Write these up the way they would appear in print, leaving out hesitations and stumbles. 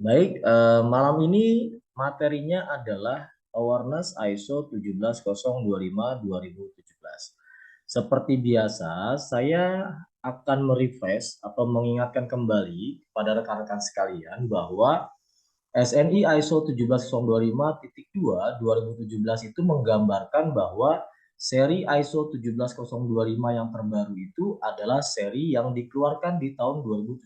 Baik, malam ini materinya adalah Awareness ISO 17025-2017. Seperti biasa, saya akan merefresh atau mengingatkan kembali kepada rekan-rekan sekalian bahwa SNI ISO 17025-2 2017 itu menggambarkan bahwa seri ISO 17025 yang terbaru itu adalah seri yang dikeluarkan di tahun 2017.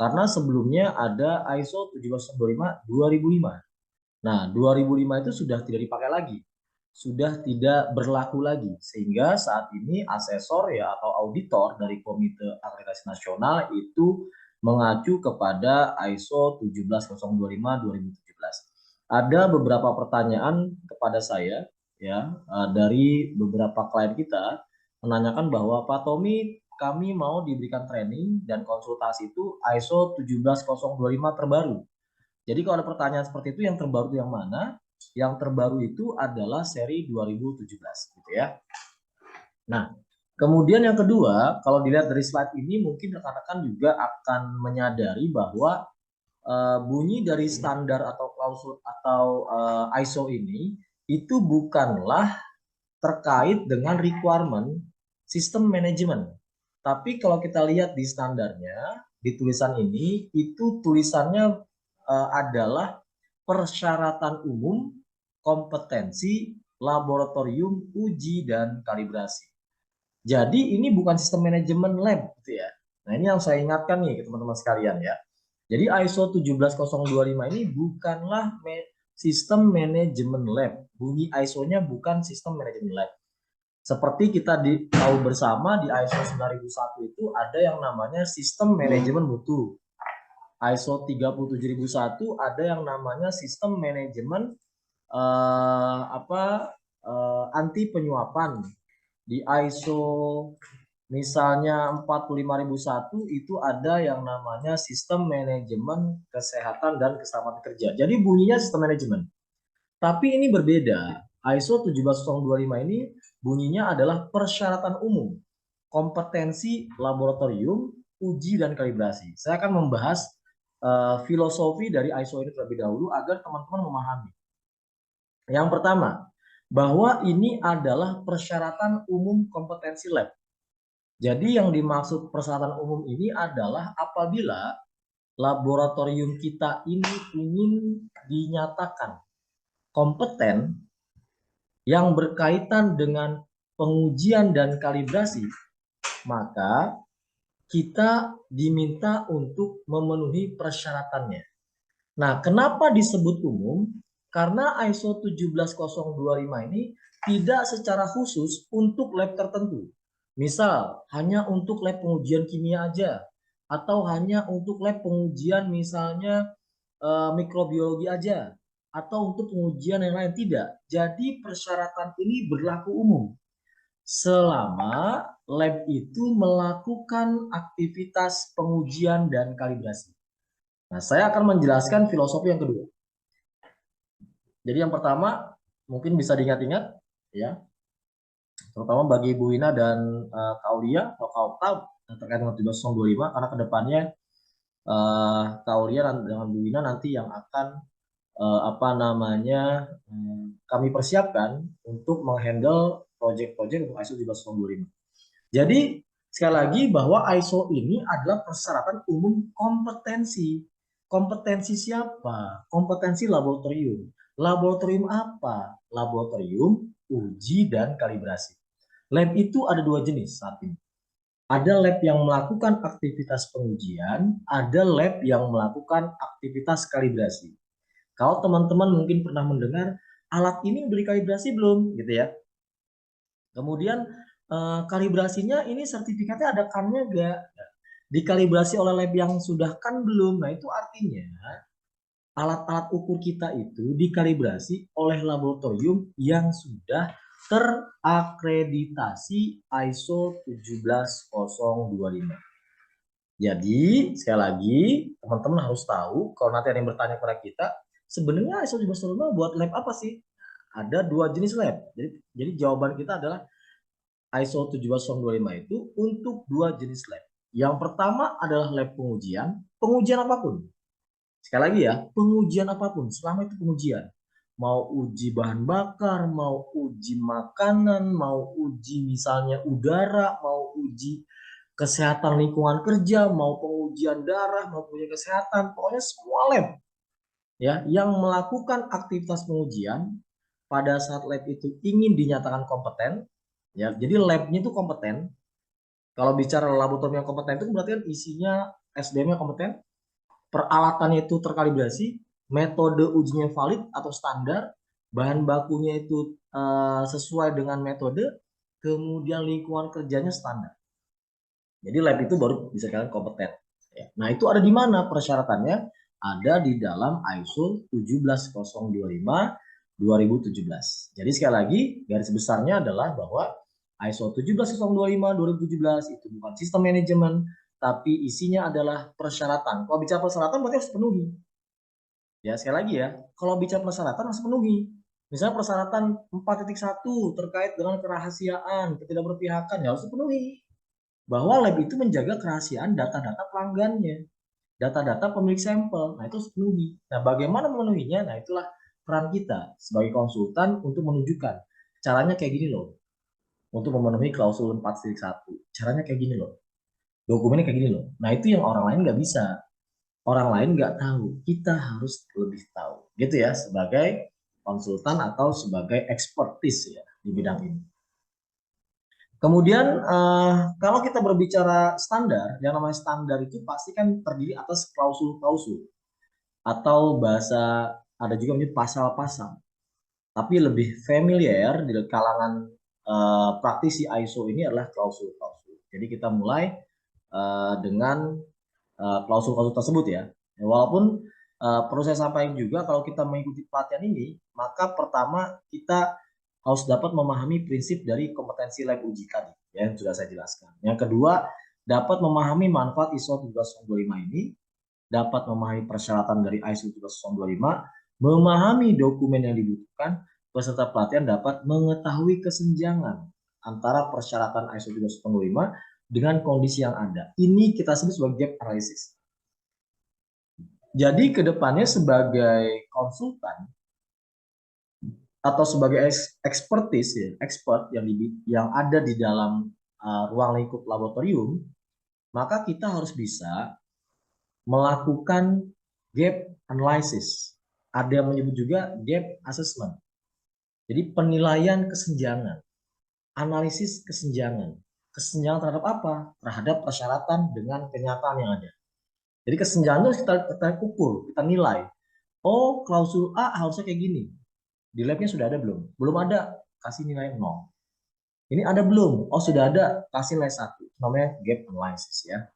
Karena sebelumnya ada ISO 17025 2005. Nah, 2005 itu sudah tidak dipakai lagi, sudah tidak berlaku lagi, sehingga saat ini asesor ya atau auditor dari Komite Akreditasi Nasional itu mengacu kepada ISO 17025 2017. Ada beberapa pertanyaan kepada saya ya dari beberapa klien kita menanyakan bahwa Pak Tommy, kami mau diberikan training dan konsultasi itu ISO 17025 terbaru. Jadi kalau ada pertanyaan seperti itu, yang terbaru itu yang mana? Yang terbaru itu adalah seri 2017 gitu ya. Nah, kemudian yang kedua, kalau dilihat dari slide ini mungkin rekan-rekan juga akan menyadari bahwa bunyi dari standar atau klausul atau ISO ini itu bukanlah terkait dengan requirement sistem manajemen. Tapi kalau kita lihat di standarnya, di tulisan ini, itu tulisannya adalah persyaratan umum, kompetensi, laboratorium, uji, dan kalibrasi. Jadi ini bukan sistem manajemen lab gitu ya. Nah ini yang saya ingatkan nih ke teman-teman sekalian ya. Jadi ISO 17025 ini bukanlah sistem manajemen lab. Bunyi ISO-nya bukan sistem manajemen lab. Seperti kita tahu bersama di ISO 9001 itu ada yang namanya sistem manajemen mutu. ISO 37001 ada yang namanya sistem manajemen anti penyuapan. Di ISO misalnya 45001 itu ada yang namanya sistem manajemen kesehatan dan keselamatan kerja. Jadi bunyinya sistem manajemen. Tapi ini berbeda. ISO 17025 ini bunyinya adalah persyaratan umum, kompetensi laboratorium, uji dan kalibrasi. Saya akan membahas filosofi dari ISO ini terlebih dahulu agar teman-teman memahami. Yang pertama, bahwa ini adalah persyaratan umum kompetensi lab. Jadi yang dimaksud persyaratan umum ini adalah apabila laboratorium kita ini ingin dinyatakan kompeten yang berkaitan dengan pengujian dan kalibrasi, maka kita diminta untuk memenuhi persyaratannya. Nah, kenapa disebut umum? Karena ISO 17025 ini tidak secara khusus untuk lab tertentu. Misal, hanya untuk lab pengujian kimia aja, atau hanya untuk lab pengujian misalnya mikrobiologi aja, atau untuk pengujian yang lain tidak. Jadi persyaratan ini berlaku umum selama lab itu melakukan aktivitas pengujian dan kalibrasi. Nah, saya akan menjelaskan filosofi yang kedua. Jadi yang pertama mungkin bisa diingat-ingat ya, terutama bagi Bu Ina dan Kaulia atau Kaukab terkait dengan 17025 karena kedepannya Kaulia dengan Bu Ina nanti yang akan kami persiapkan untuk menghandle proyek-proyek untuk ISO 17025. Jadi sekali lagi bahwa ISO ini adalah persyaratan umum kompetensi. Kompetensi siapa? Kompetensi laboratorium. Laboratorium apa? Laboratorium uji dan kalibrasi. Lab itu ada dua jenis saat ini. Ada lab yang melakukan aktivitas pengujian, ada lab yang melakukan aktivitas kalibrasi. Kalau teman-teman mungkin pernah mendengar alat ini udah dikalibrasi belum, gitu ya. Kemudian kalibrasinya ini sertifikatnya ada kan-nya gak? Dikalibrasi oleh lab yang sudah kan belum? Nah itu artinya alat-alat ukur kita itu dikalibrasi oleh laboratorium yang sudah terakreditasi ISO 17025. Jadi sekali lagi teman-teman harus tahu kalau nanti ada yang bertanya kepada kita, sebenarnya ISO 17025 buat lab apa sih? Ada dua jenis lab. Jadi jawaban kita adalah ISO 17025 itu untuk dua jenis lab. Yang pertama adalah lab pengujian, pengujian apapun. Sekali lagi ya, pengujian apapun, selama itu pengujian. Mau uji bahan bakar, mau uji makanan, mau uji misalnya udara, mau uji kesehatan lingkungan kerja, mau pengujian darah, mau pengujian kesehatan, pokoknya semua lab ya yang melakukan aktivitas pengujian pada saat lab itu ingin dinyatakan kompeten, ya. Jadi labnya itu kompeten. Kalau bicara laboratorium yang kompeten itu berarti kan isinya SDM-nya kompeten, peralatannya itu terkalibrasi, metode ujinya valid atau standar, bahan bakunya itu sesuai dengan metode, kemudian lingkungan kerjanya standar. Jadi lab itu baru bisa dikatakan kompeten. Ya. Nah itu ada di mana persyaratannya? Ada di dalam ISO 17025 2017. Jadi sekali lagi garis besarnya adalah bahwa ISO 17025 2017 itu bukan sistem manajemen, tapi isinya adalah persyaratan. Kalau bicara persyaratan berarti harus penuhi. Ya sekali lagi ya, kalau bicara persyaratan harus penuhi. Misalnya persyaratan 4.1 terkait dengan kerahasiaan, ketidakberpihakan ya harus dipenuhi. Bahwa lab itu menjaga kerahasiaan data-data pelanggannya, data-data pemilik sampel. Nah, itu harus dipenuhi. Nah, bagaimana memenuhinya? Nah, itulah peran kita sebagai konsultan untuk menunjukkan caranya kayak gini loh. Untuk memenuhi klausul 4.1. Caranya kayak gini loh. Dokumennya kayak gini loh. Nah, itu yang orang lain nggak bisa. Orang lain nggak tahu. Kita harus lebih tahu. Gitu ya, sebagai konsultan atau sebagai expertise ya di bidang ini. Kemudian kalau kita berbicara standar, yang namanya standar itu pasti kan terdiri atas klausul-klausul atau bahasa ada juga menjadi pasal-pasal. Tapi lebih familiar di kalangan praktisi ISO ini adalah klausul-klausul. Jadi kita mulai dengan klausul-klausul tersebut ya. Walaupun perlu saya sampaikan juga kalau kita mengikuti pelatihan ini, maka pertama kita harus dapat memahami prinsip dari kompetensi lab uji tadi ya yang sudah saya jelaskan. Yang kedua, dapat memahami manfaat ISO 17025 ini, dapat memahami persyaratan dari ISO 17025, memahami dokumen yang dibutuhkan, peserta pelatihan dapat mengetahui kesenjangan antara persyaratan ISO 17025 dengan kondisi yang ada. Ini kita sebut sebagai gap analysis. Jadi kedepannya sebagai konsultan atau sebagai expertise ya, expert yang ada di dalam ruang lingkup laboratorium, maka kita harus bisa melakukan gap analysis. Ada yang menyebut juga gap assessment. Jadi penilaian kesenjangan, analisis kesenjangan. Kesenjangan terhadap apa? Terhadap persyaratan dengan kenyataan yang ada. Jadi kesenjangan itu kita ukur, kita nilai. Oh, klausul A harusnya kayak gini. Di labnya sudah ada belum? Belum ada, kasih nilai 0. Ini ada belum? Oh, sudah ada, kasih nilai 1. Namanya gap analysis ya.